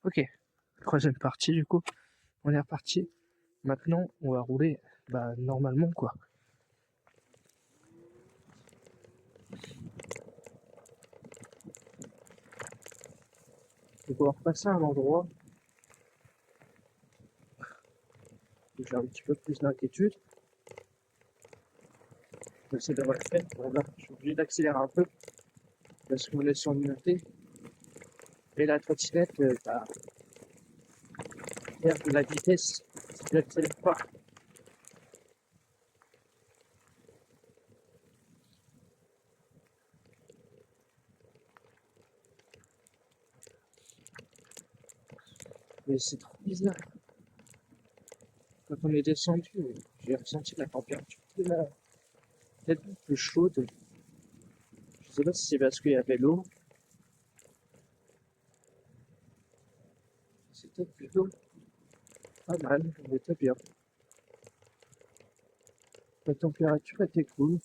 Ok, troisième partie du coup. On est reparti. Maintenant, on va rouler normalement quoi. Donc on va repasser à un endroit où j'ai un petit peu plus d'inquiétude. Mais ça devrait le faire. Bon là, je suis obligé d'accélérer un peu parce qu'on est sur une montée. Et la trottinette, perd de la vitesse si je n'accélère pas. Mais c'est trop bizarre. Quand on est descendu, j'ai ressenti la température peut-être plus chaude. Je sais pas si c'est parce qu'il y avait l'eau. C'était plutôt pas mal, on était bien. La température était cool.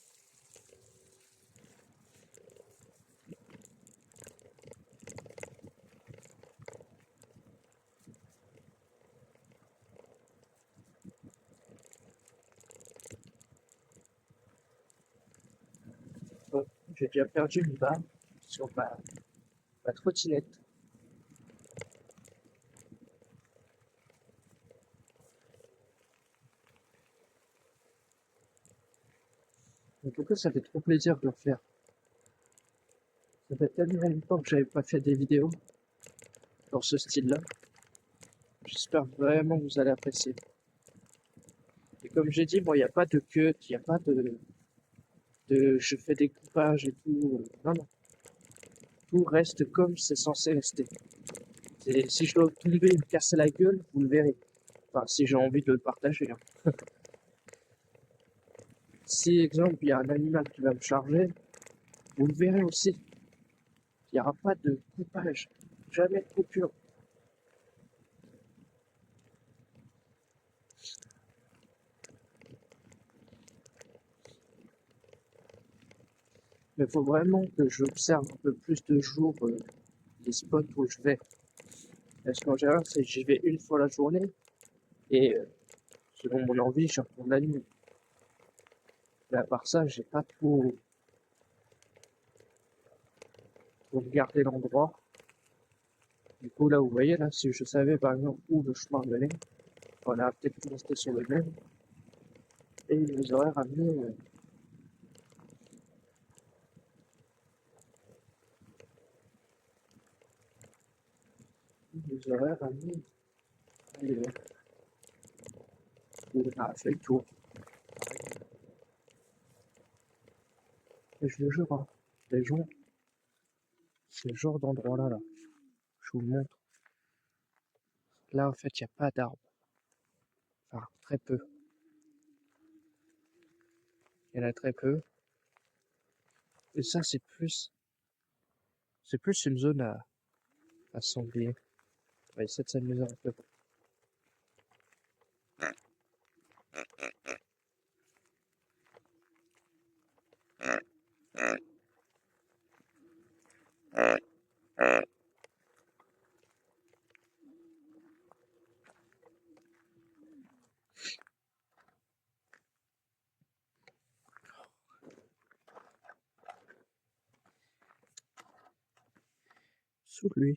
Bon, j'ai déjà perdu une barre sur ma trottinette. En tout cas, ça fait trop plaisir de le faire. Ça fait tellement longtemps que j'avais pas fait des vidéos dans ce style-là. J'espère vraiment que vous allez apprécier. Et comme j'ai dit, moi, il n'y a pas de cut, il n'y a pas de je fais des coupages et tout. Non, non. Tout reste comme c'est censé rester. Si je dois tomber et me casser la gueule, vous le verrez. Enfin, si j'ai envie de le partager. Hein. Si, exemple, il y a un animal qui va me charger, vous le verrez aussi. Il n'y aura pas de coupage. Jamais de coupure. Mais il faut vraiment que j'observe un peu plus de jours les spots où je vais. Parce qu'en général, j'y vais une fois la journée et selon mon envie, je retourne la nuit. Mais à part ça, j'ai pas trop regardé l'endroit. Du coup, là, vous voyez, là, si je savais par exemple où le chemin menait, on aurait peut-être pu rester sur le même et il nous aurait ramené. Il nous aurait ramené. ailleurs. On a fait le tour. Et je le jure, hein, les gens, ce genre d'endroit-là, là, je vous le montre. Là, en fait, il n'y a pas d'arbres. Enfin, très peu. Il y en a très peu. Et ça, c'est plus une zone à sanglier. On va essayer de s'amuser un peu. Sous lui.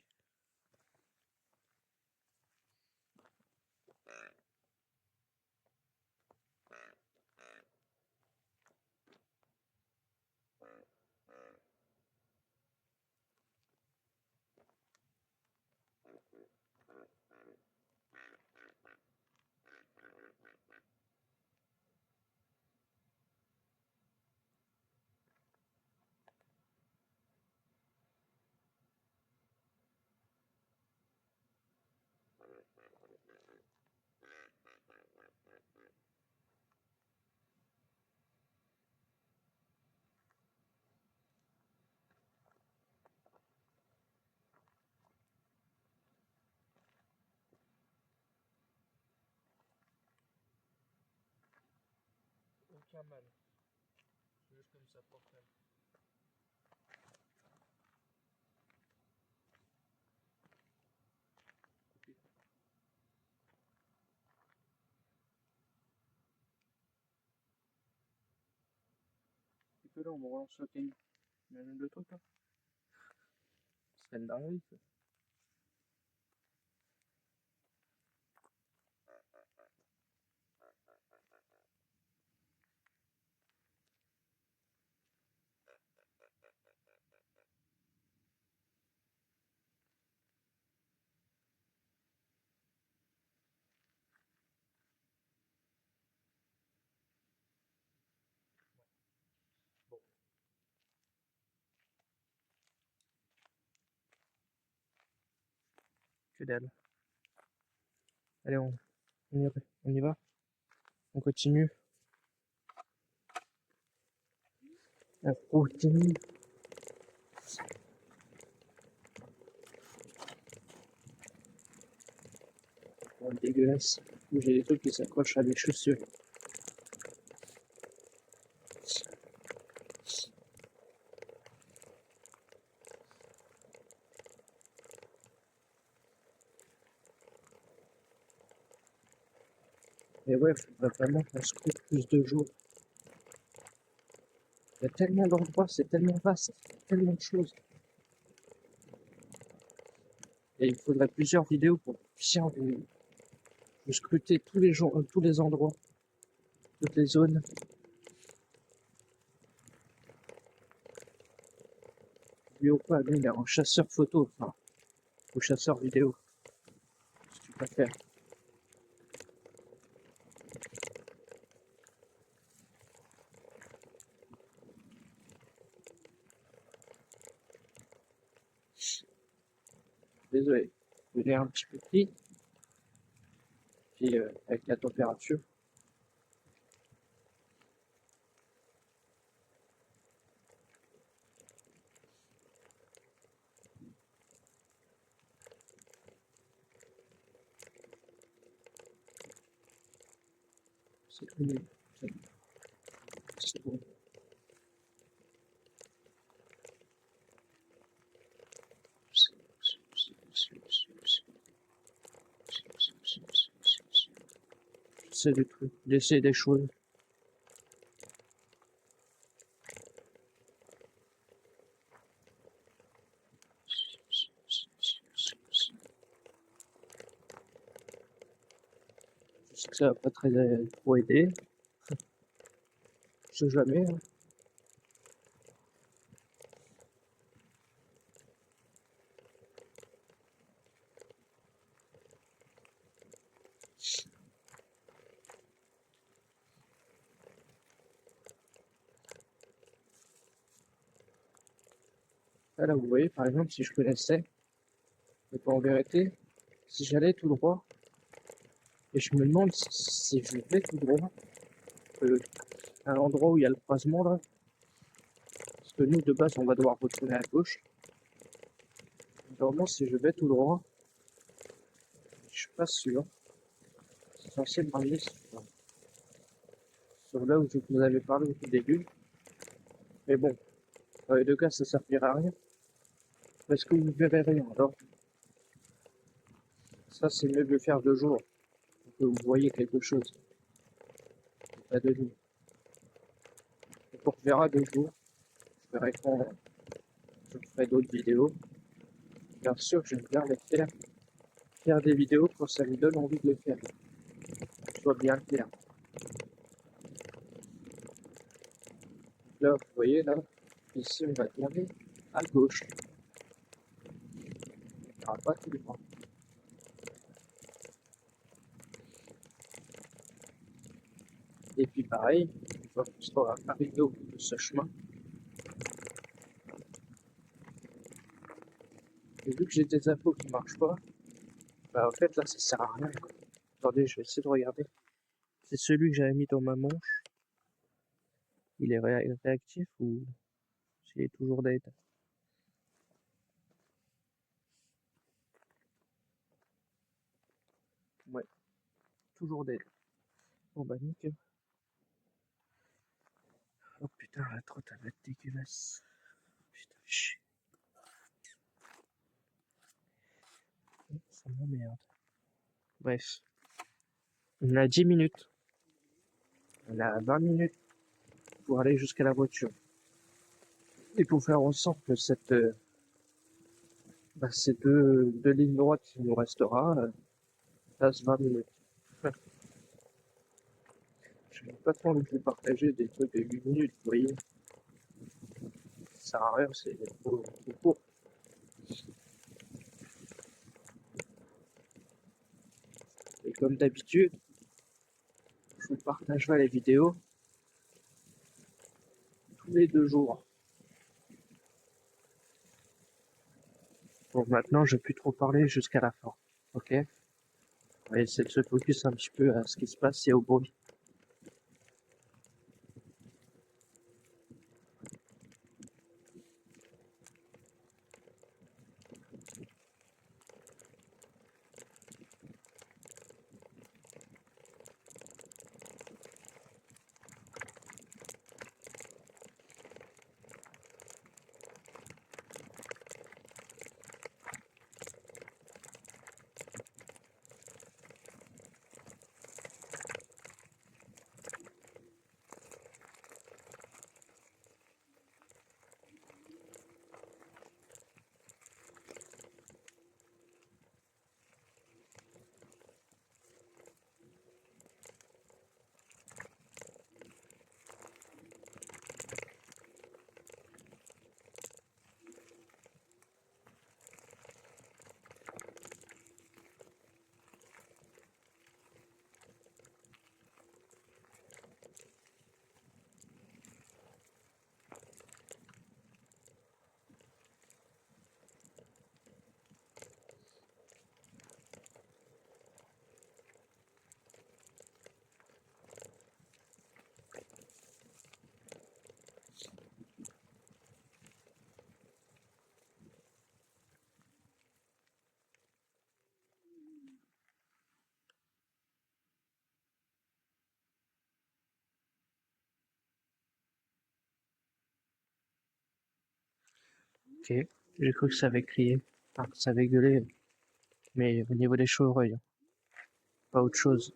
Aucun mal. Juste comme ça pour faire. que là, on me relance le game. Imagine le truc, là. Ce serait une dinguerie, ça. Bon. Que dalle. Allez, on y va. On continue. On continue. Oh, dégueulasse. J'ai des trucs qui s'accrochent à mes chaussures. Mais ouais, faudrait vraiment qu'on se coupe plus de jours. Il y a tellement d'endroits, c'est tellement vaste, tellement de choses. Et il faudrait plusieurs vidéos pour bien vous scruter tous les jours, tous les endroits, toutes les zones. Lui ou pas, lui, il est un chasseur photo, enfin, ou chasseur vidéo, si tu préfères. Désolé, il est un petit peu petit, puis avec la température. C'est bon. C'est bon. J'essaie du tout, d'essayer des choses. Je sais que ça va pas très trop aider. Je sais jamais. Hein. Là, vous voyez, par exemple, si je connaissais, mais en vérité, si j'allais tout droit, et je me demande si je vais tout droit, à l'endroit où il y a le croisement là, parce que nous de base on va devoir retourner à gauche. Normalement, si je vais tout droit, je suis pas sûr. C'est censé me ramener sur là où je vous avais parlé au tout début. Mais bon, dans les deux cas, ça servira à rien. Parce que vous ne verrez rien. Alors, ça, c'est mieux de le faire de jour. Pour que vous voyez quelque chose. Pas de nuit. Et pour verra de jour, je verrai quand je ferai d'autres vidéos. Bien sûr, j'aime bien les faire. Faire des vidéos quand ça me donne envie de le faire. Soit bien clair. Là, vous voyez, là, ici, on va tourner à gauche. Il n'y aura pas tout le temps. Et puis pareil, une fois qu'on sera arrivé au bout de ce chemin, et vu que j'ai des infos qui marchent pas, bah en fait là ça sert à rien quoi. Attendez, je vais essayer de regarder. C'est celui que j'avais mis dans ma manche. Il est réactif ou s'il est toujours dead? Ouais, toujours dead. Bon bah nickel. Oh putain, la trotte elle va être dégueulasse. Putain, chier. Ça m'emmerde. Bref. On a 10 minutes. On a 20 minutes pour aller jusqu'à la voiture. Il faut faire en sorte que ces deux lignes droites qui nous restera fassent 20 minutes. Je n'ai pas trop envie de vous partager des trucs de 8 minutes, vous voyez. Ça sert à rien, c'est trop court. Et comme d'habitude, je vous partagerai les vidéos tous les 2 jours. Donc maintenant, je ne vais plus trop parler jusqu'à la fin. Ok? On va essayer de se focus un petit peu à ce qui se passe et au bruit. Ok? J'ai cru que ça avait crié, enfin, que ça avait gueulé, mais au niveau des chevreuils, pas autre chose.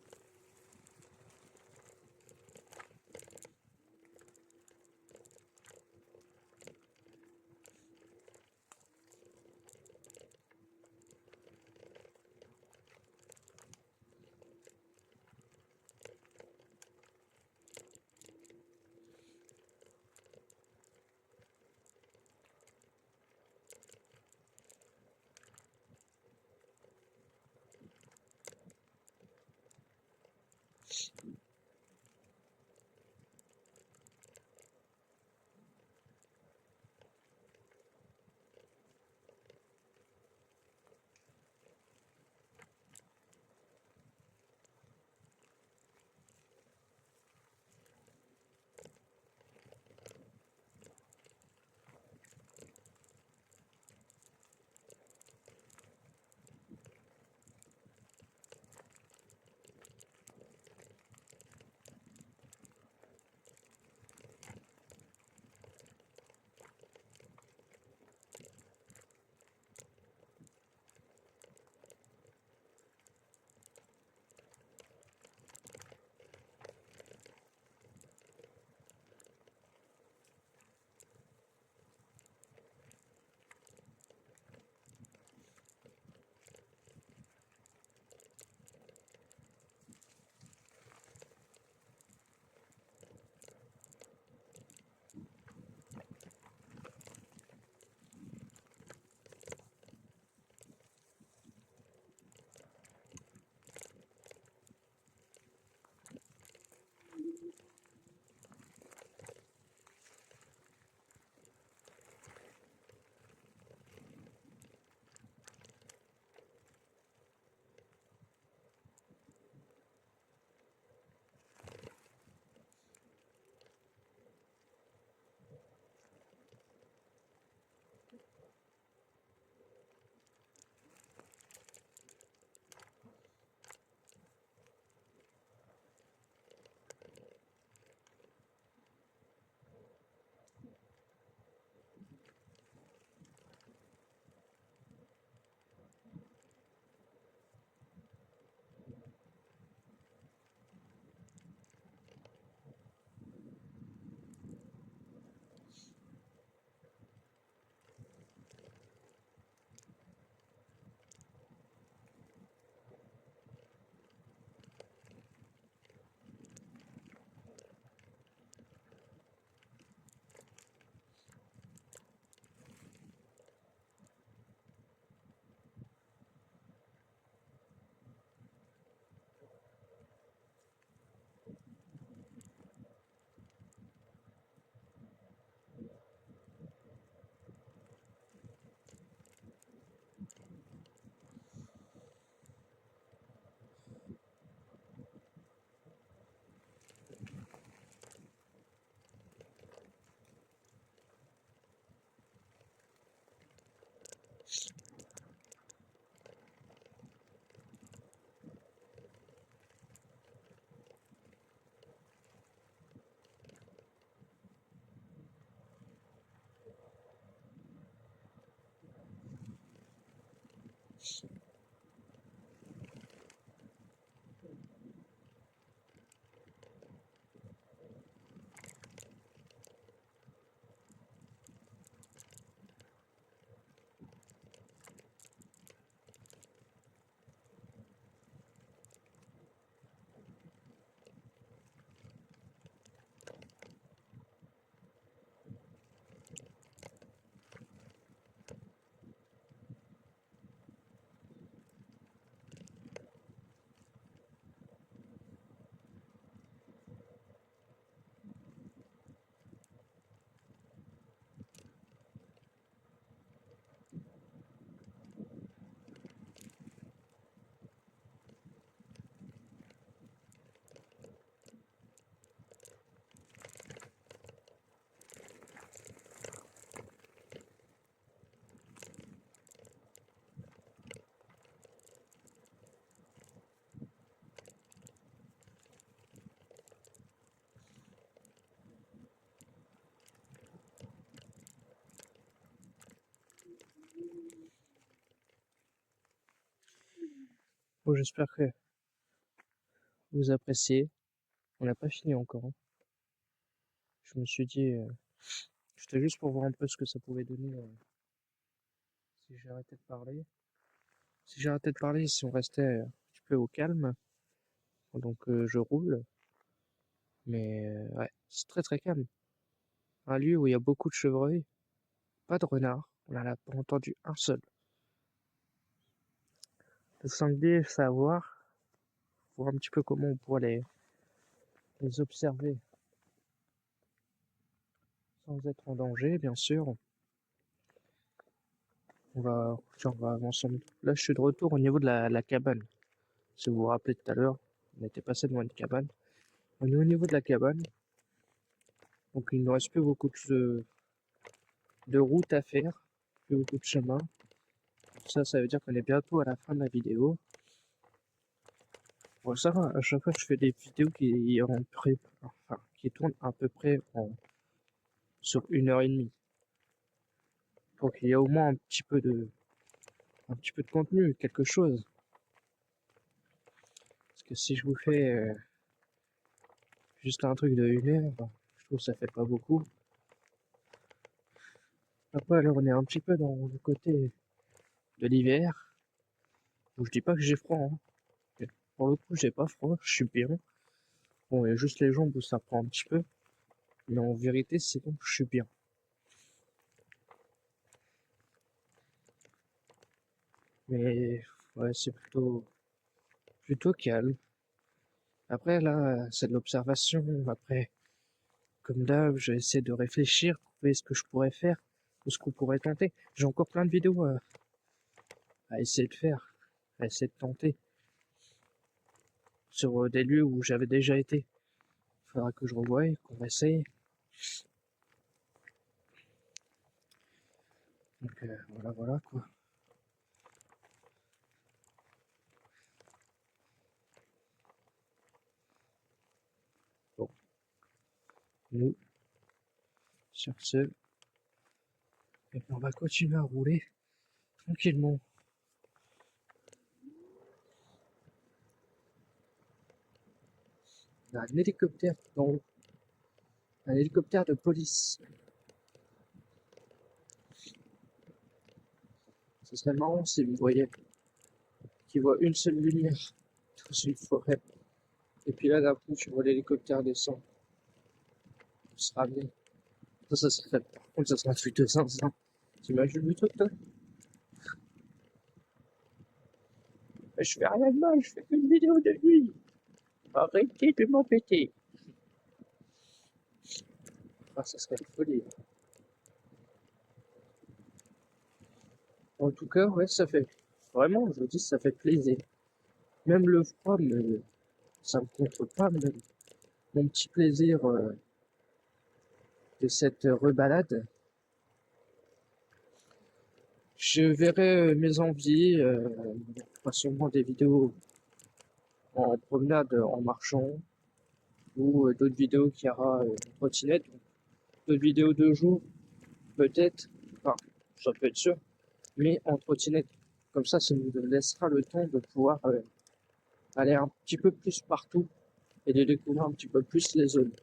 Bon, j'espère que vous appréciez. On n'a pas fini encore, hein. Je me suis dit, c'était juste pour voir un peu ce que ça pouvait donner si j'ai arrêté de parler. Si j'ai arrêté de parler, si on restait un petit peu au calme, donc je roule. Mais ouais, c'est très très calme. Un lieu où il y a beaucoup de chevreuils, pas de renards, on n'en a pas entendu un seul. Le sanglier, ça à voir un petit peu comment on pourrait les observer sans être en danger, bien sûr. Tiens, on va avancer. Là, je suis de retour au niveau de la cabane. Si vous vous rappelez tout à l'heure, on était passé devant une cabane. On est au niveau de la cabane, donc il ne reste plus beaucoup de route à faire, plus beaucoup de chemin. Ça veut dire qu'on est bientôt à la fin de la vidéo. Bon, ça va, à chaque fois je fais des vidéos qui tournent à peu près sur 1 heure et demie. Pour qu'il y ait au moins un petit peu de contenu, quelque chose. Parce que si je vous fais juste un truc de 1 heure, je trouve que ça fait pas beaucoup. Après, là, on est un petit peu dans le côté de l'hiver. Où je dis pas que j'ai froid, hein. Pour le coup, j'ai pas froid, je suis bien. Bon, il y a juste les jambes où ça prend un petit peu. Mais en vérité, c'est bon, je suis bien. Mais ouais, c'est plutôt calme. Après, là, c'est de l'observation. Après, comme d'hab, j'essaie de réfléchir, trouver ce que je pourrais faire, ou ce qu'on pourrait tenter. J'ai encore plein de vidéos à essayer de faire, à essayer de tenter, sur des lieux où j'avais déjà été. Il faudra que je revoie, qu'on essaye. Donc voilà quoi. Bon, nous, sur ce, et puis on va continuer à rouler tranquillement. Il y a un hélicoptère dans haut, un hélicoptère de police. Ce serait marrant s'il me voyait, qu'il voit une seule lumière dans une forêt. Et puis là, d'un coup, tu vois l'hélicoptère descendre. Tu seras bien. Ça serait, par contre, ça serait un truc de 500. T'imagines le truc, toi? Je fais rien de mal, je fais une vidéo de lui. Arrêtez de m'embêter. Ah, ça serait une folie. En tout cas, ouais, ça fait. Vraiment, je vous dis, ça fait plaisir. Même le froid, ça me contre pas mon petit plaisir de cette rebalade. Je verrai mes envies, pas sûrement des vidéos en promenade, en marchant, ou d'autres vidéos qui aura en trottinette, d'autres vidéos de jour, peut-être, enfin, ça peut être sûr, mais en trottinette. Comme ça nous laissera le temps de pouvoir aller un petit peu plus partout et de découvrir un petit peu plus les zones.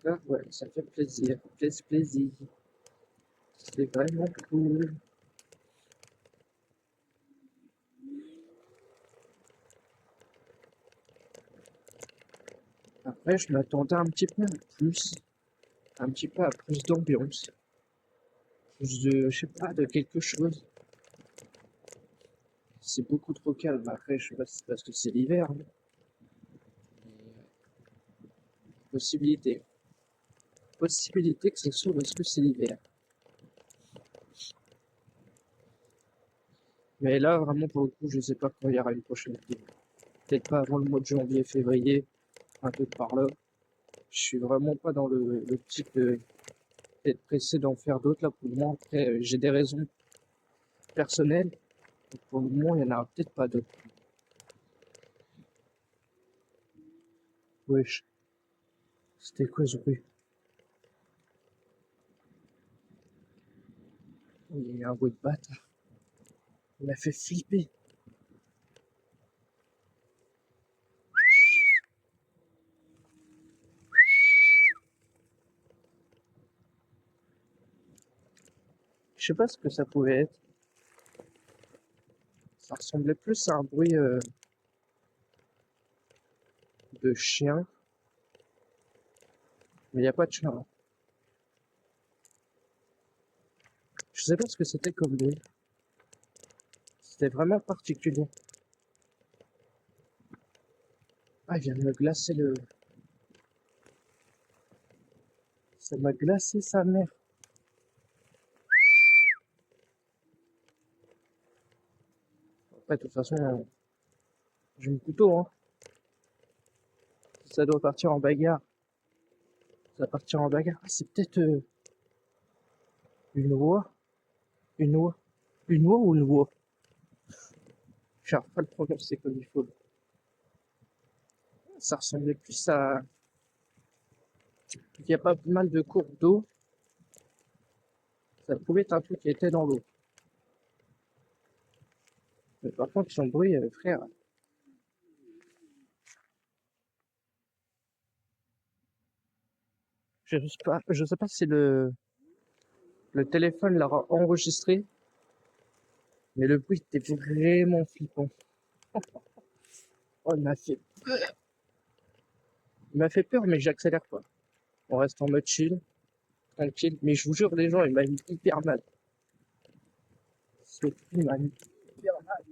Là, ouais, ça fait plaisir, plaisir. C'est vraiment cool. Après, je m'attendais un petit peu à plus, d'ambiance, plus de, je sais pas, de quelque chose. C'est beaucoup trop calme. Après, je sais pas si c'est parce que c'est l'hiver, hein. Possibilité. Possibilité que ce soit parce que c'est l'hiver. Mais là, vraiment, pour le coup, je sais pas quand il y aura une prochaine vidéo. Peut-être pas avant le mois de janvier, février, un peu par là. Je suis vraiment pas dans l'optique d'être pressé d'en faire d'autres là pour le moment. Après, j'ai des raisons personnelles. Pour le moment, il y en aura peut-être pas d'autres. Wesh, c'était quoi ce bruit? Il y a un bruit de bâtard. Il m'a fait flipper. Je sais pas ce que ça pouvait être. Ça ressemblait plus à un bruit de chien. Mais il n'y a pas de chien, hein. Je sais pas ce que c'était comme bruit. C'était vraiment particulier. Ah, il vient de me glacer le... Ça m'a glacé sa mère. Après, de toute façon, j'ai mon couteau, hein. Si ça doit partir en bagarre, ça va partir en bagarre. Ah, c'est peut-être une oie. Une oie. Une oie ou une oie? J'arrive pas à le prononcer comme il faut. Ça ressemblait plus à... Il y a pas mal de courbes d'eau. Ça pouvait être un truc qui était dans l'eau. Mais par contre, son bruit, frère, je sais pas si le téléphone l'a enregistré, mais le bruit était vraiment flippant. Oh, il m'a fait peur, mais j'accélère pas. On reste en mode chill, tranquille. Mais je vous jure, les gens, il m'a mis hyper mal. Ce truc m'a mis hyper mal.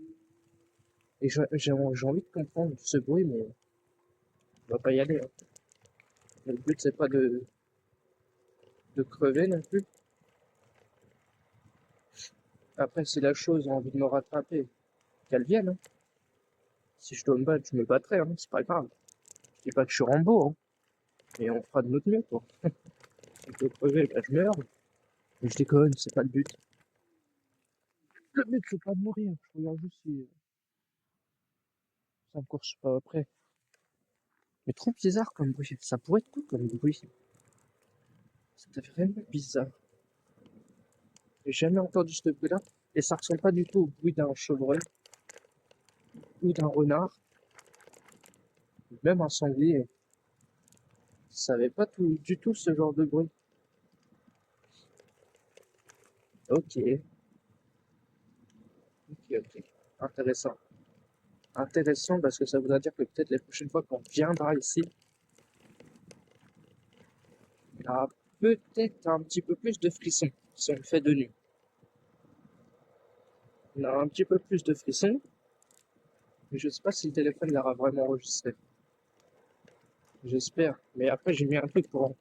Et j'ai envie de comprendre ce bruit, mais on va pas y aller, hein. Le but, c'est pas de crever non plus. Après, si la chose a envie de me rattraper, qu'elle vienne, hein. Si je dois me battre, je me battrai, hein. C'est pas grave. Je dis pas que je suis Rambo, hein. Et on fera de notre mieux, quoi. Si je dois crever, bah, je meurs. Mais je déconne, c'est pas le but. Le but, c'est pas de mourir. Je regarde juste si ça me course pas après. Mais trop bizarre comme bruit. Ça pourrait être quoi comme bruit? C'était vraiment bizarre. J'ai jamais entendu ce bruit-là. Et ça ressemble pas du tout au bruit d'un chevreuil ou d'un renard, même un sanglier. Ça avait pas du tout ce genre de bruit. Ok, ok. Intéressant. Intéressant parce que ça voudra dire que peut-être les prochaines fois qu'on viendra ici, il y aura peut-être un petit peu plus de frissons si on le fait de nuit. On aura un petit peu plus de frissons, mais je sais pas si le téléphone l'aura vraiment enregistré. J'espère. Mais après, j'ai mis un truc pour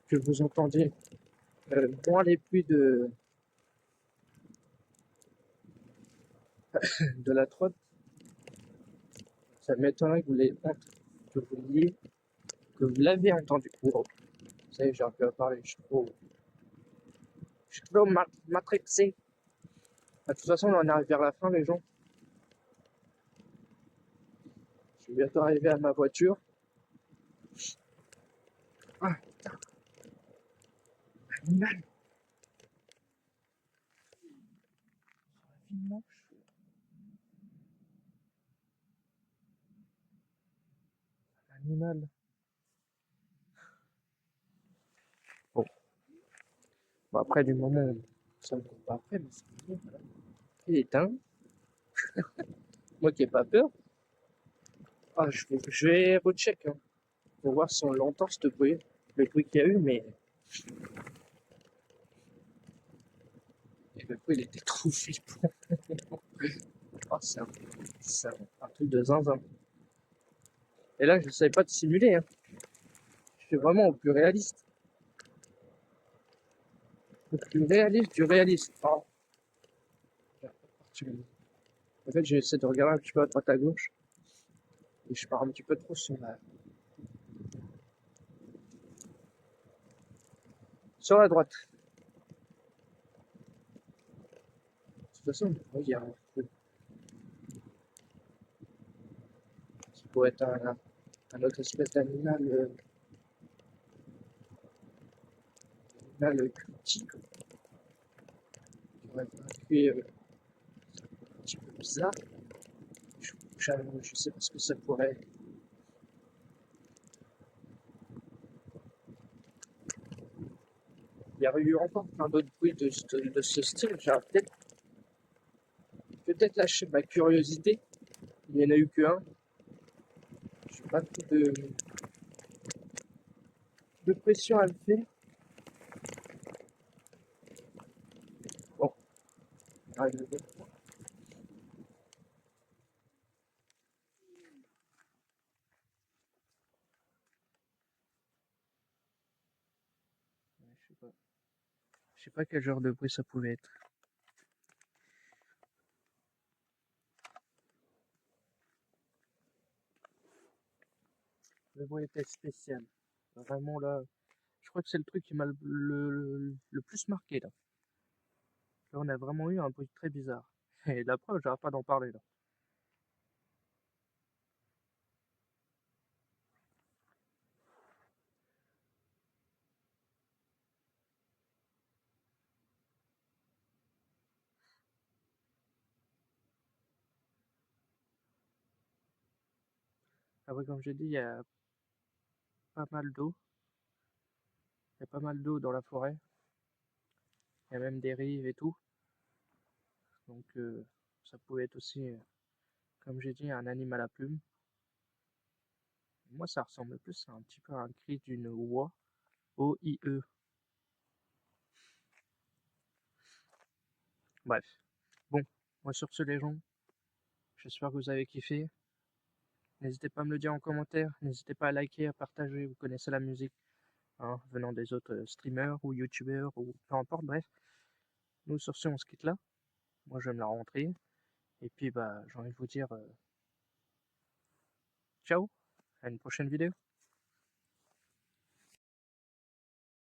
que vous entendiez moins les pluies de la trotte. Ça m'étonnerait que que vous l'avez entendu. Wow. Vous savez, j'ai un peu à parler. Je suis trop matrixé. De toute façon, là, on arrive vers la fin, les gens. Je suis bientôt arrivé à ma voiture. animal. Animal. Bon. Bon, après, du moment où ça me compte pas après, mais c'est mignon, voilà. Il est éteint. Moi qui ai pas peur. Ah, je vais recheck, hein, pour voir si on l'entend, ce bruit. Le bruit qu'il y a eu, mais le bruit, il était trop flippant. Oh, c'est un truc de zinzin. Et là, je ne savais pas de simuler, hein. Je suis vraiment au plus réaliste. Le plus réaliste du réaliste. Oh. En fait, j'essaie de regarder un petit peu à droite à gauche. Et je pars un petit peu trop sur la droite. De toute façon, il y a un truc qui pourrait être un autre espèce d'animal, animal cultique, qui aurait un cuir un petit peu bizarre. Je sais pas ce que ça pourrait être. Il y aurait eu encore plein d'autres bruits de ce style. J'aurais peut-être lâché ma curiosité. Il n'y en a eu qu'un. Je n'ai pas trop de pression à le faire. Bon, on arrive le je sais pas quel genre de bruit ça pouvait être. Le bruit était spécial. Vraiment là, je crois que c'est le truc qui m'a le plus marqué là. Là, on a vraiment eu un bruit très bizarre. Et la preuve, j'arrête pas d'en parler là. Après, comme j'ai dit, il y a pas mal d'eau. Il y a pas mal d'eau dans la forêt. Il y a même des rives et tout. Donc, ça pouvait être aussi, comme j'ai dit, un animal à plumes. Moi, ça ressemble plus à un petit peu à un cri d'une oie. O-I-E. Bref. Bon, moi sur ce, les gens, j'espère que vous avez kiffé. N'hésitez pas à me le dire en commentaire. N'hésitez pas à liker, à partager. Vous connaissez la musique, hein, venant des autres streamers ou youtubeurs ou peu importe. Bref, nous sur ce, on se quitte là. Moi, j'aime la rentrée. Et puis, bah, j'ai envie de vous dire ciao, à une prochaine vidéo.